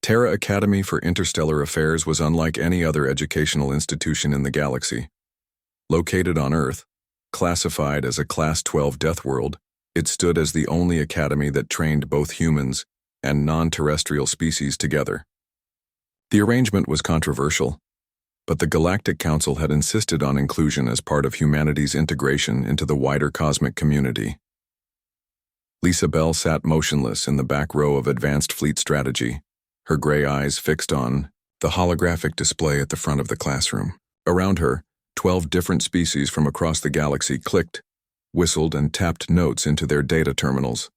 Terra Academy for Interstellar Affairs was unlike any other educational institution in the galaxy. Located on Earth, classified as a Class 12 Deathworld, it stood as the only academy that trained both humans and non-terrestrial species together. The arrangement was controversial, but the Galactic Council had insisted on inclusion as part of humanity's integration into the wider cosmic community. Lisa Bell sat motionless in the back row of Advanced Fleet Strategy, her gray eyes fixed on the holographic display at the front of the classroom. Around her, 12 different species from across the galaxy clicked, whistled, and tapped notes into their data terminals.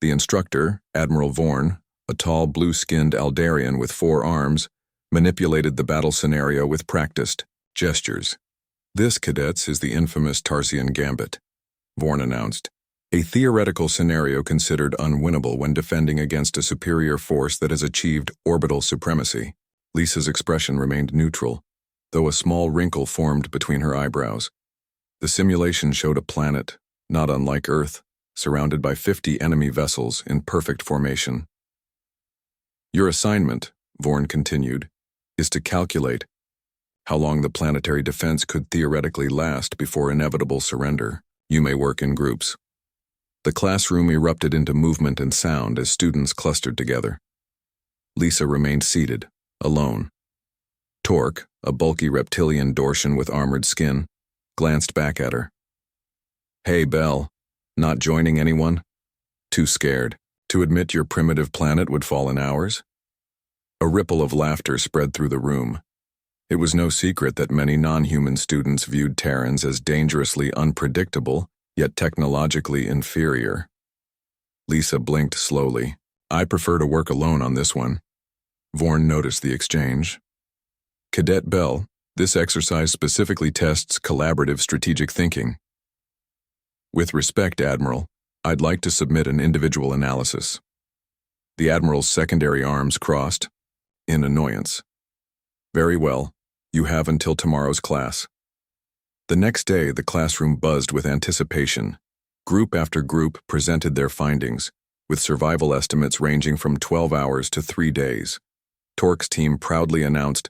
The instructor, Admiral Vorn, a tall blue-skinned Aldarian with 4 arms, manipulated the battle scenario with practiced gestures. "This, cadets, is the infamous Tarsian Gambit," Vorn announced, a theoretical scenario considered unwinnable when defending against a superior force that has achieved orbital supremacy. Lisa's expression remained neutral, though a small wrinkle formed between her eyebrows. The simulation showed a planet, not unlike Earth, surrounded by 50 enemy vessels in perfect formation. "Your assignment," Vorn continued, "is to calculate how long the planetary defense could theoretically last before inevitable surrender. You may work in groups." The classroom erupted into movement and sound as students clustered together. Lisa remained seated, alone. Torque, a bulky reptilian Dortian with armored skin, glanced back at her. "Hey, Belle, not joining anyone? Too scared to admit your primitive planet would fall in hours?" A ripple of laughter spread through the room. It was no secret that many non-human students viewed Terrans as dangerously unpredictable, yet technologically inferior. Lisa blinked slowly. "I prefer to work alone on this one." Vorn noticed the exchange. "Cadet Bell, this exercise specifically tests collaborative strategic thinking. With respect, Admiral, I'd like to submit an individual analysis." The Admiral's secondary arms crossed, in annoyance. "Very well. You have until tomorrow's class." The next day, the classroom buzzed with anticipation. Group after group presented their findings, with survival estimates ranging from 12 hours to 3 days. Torque's team proudly announced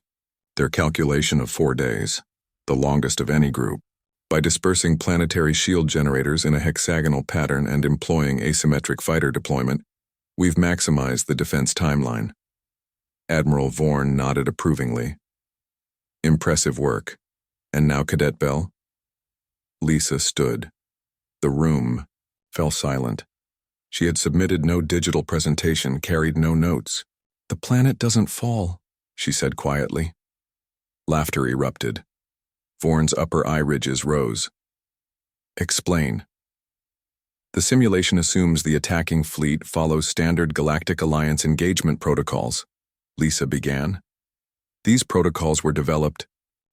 their calculation of 4 days, the longest of any group. By dispersing planetary shield generators in a hexagonal pattern and employing asymmetric fighter deployment, we've maximized the defense timeline. Admiral Vorn nodded approvingly. "Impressive work. And now, Cadet Bell?" Lisa stood. The room fell silent. She had submitted no digital presentation, carried no notes. "The planet doesn't fall," she said quietly. Laughter erupted. Vorn's upper eye ridges rose. "Explain." "The simulation assumes the attacking fleet follows standard Galactic Alliance engagement protocols," Lisa began. "These protocols were developed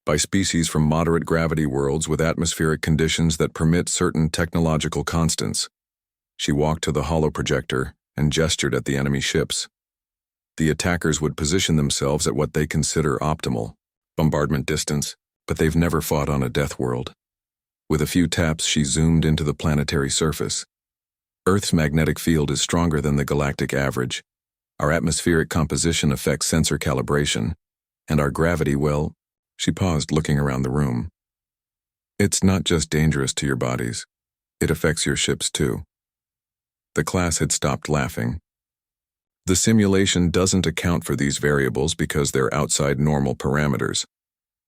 by species from moderate gravity worlds with atmospheric conditions that permit certain technological constants." She walked to the holoprojector and gestured at the enemy ships. "The attackers would position themselves at what they consider optimal bombardment distance, but they've never fought on a death world." With a few taps, she zoomed into the planetary surface. "Earth's magnetic field is stronger than the galactic average. Our atmospheric composition affects sensor calibration, and our gravity, well," she paused, looking around the room. "It's not just dangerous to your bodies. It affects your ships too." The class had stopped laughing. "The simulation doesn't account for these variables because they're outside normal parameters.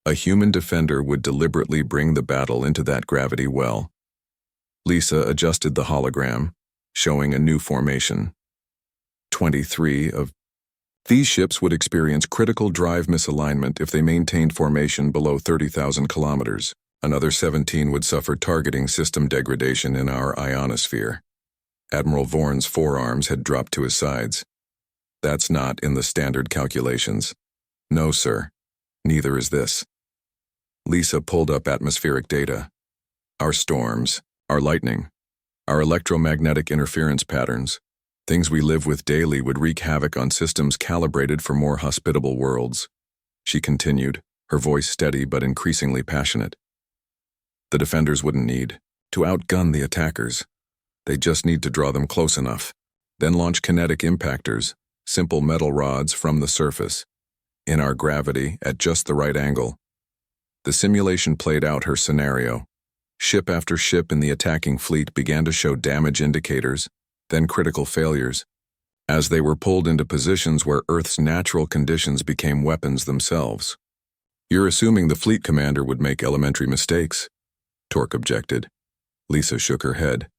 A human defender would deliberately bring the battle into that gravity well." Lisa adjusted the hologram, showing a new formation. 23 of these ships would experience critical drive misalignment if they maintained formation below 30,000 kilometers. Another 17 would suffer targeting system degradation in our ionosphere. Admiral Vorn's forearms had dropped to his sides. "That's not in the standard calculations." "No, sir. Neither is this." Lisa pulled up atmospheric data. "Our storms, our lightning, our electromagnetic interference patterns, things we live with daily would wreak havoc on systems calibrated for more hospitable worlds." She continued, her voice steady but increasingly passionate. "The defenders wouldn't need to outgun the attackers. They just need to draw them close enough, then launch kinetic impactors, simple metal rods from the surface, in our gravity at just the right angle. The simulation played out her scenario. Ship after ship in the attacking fleet began to show damage indicators, then critical failures, as they were pulled into positions where Earth's natural conditions became weapons themselves. "You're assuming the fleet commander would make elementary mistakes," Torque objected. Lisa shook her head.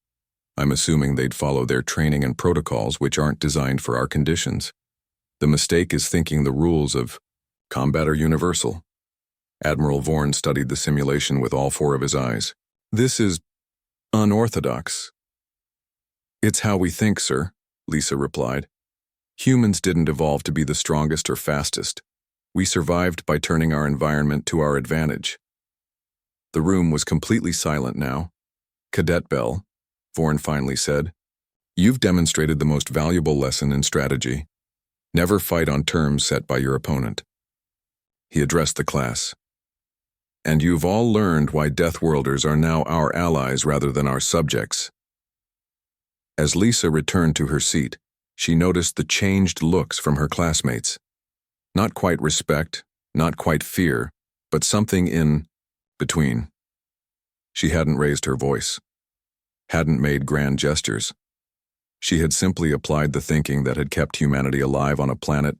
"I'm assuming they'd follow their training and protocols which aren't designed for our conditions. The mistake is thinking the rules of combat are universal." Admiral Vorn studied the simulation with all four of his eyes. "This is unorthodox." "It's how we think, sir," Lisa replied. "Humans didn't evolve to be the strongest or fastest. We survived by turning our environment to our advantage." The room was completely silent now. "Cadet Bell," Vorn finally said, "you've demonstrated the most valuable lesson in strategy. Never fight on terms set by your opponent." He addressed the class. "And you've all learned why Deathworlders are now our allies rather than our subjects." As Lisa returned to her seat, she noticed the changed looks from her classmates. Not quite respect, not quite fear, but something in between. She hadn't raised her voice, hadn't made grand gestures. She had simply applied the thinking that had kept humanity alive on a planet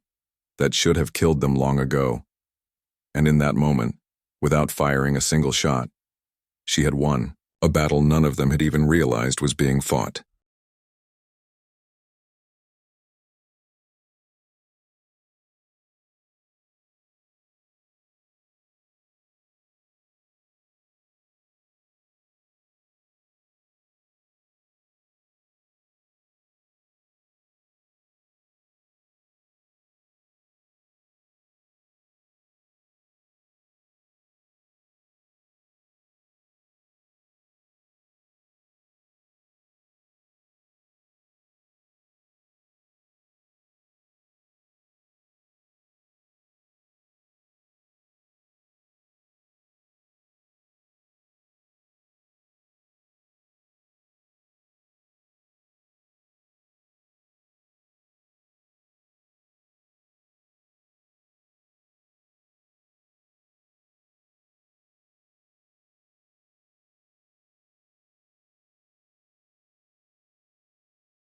that should have killed them long ago. And in that moment, without firing a single shot, she had won a battle none of them had even realized was being fought.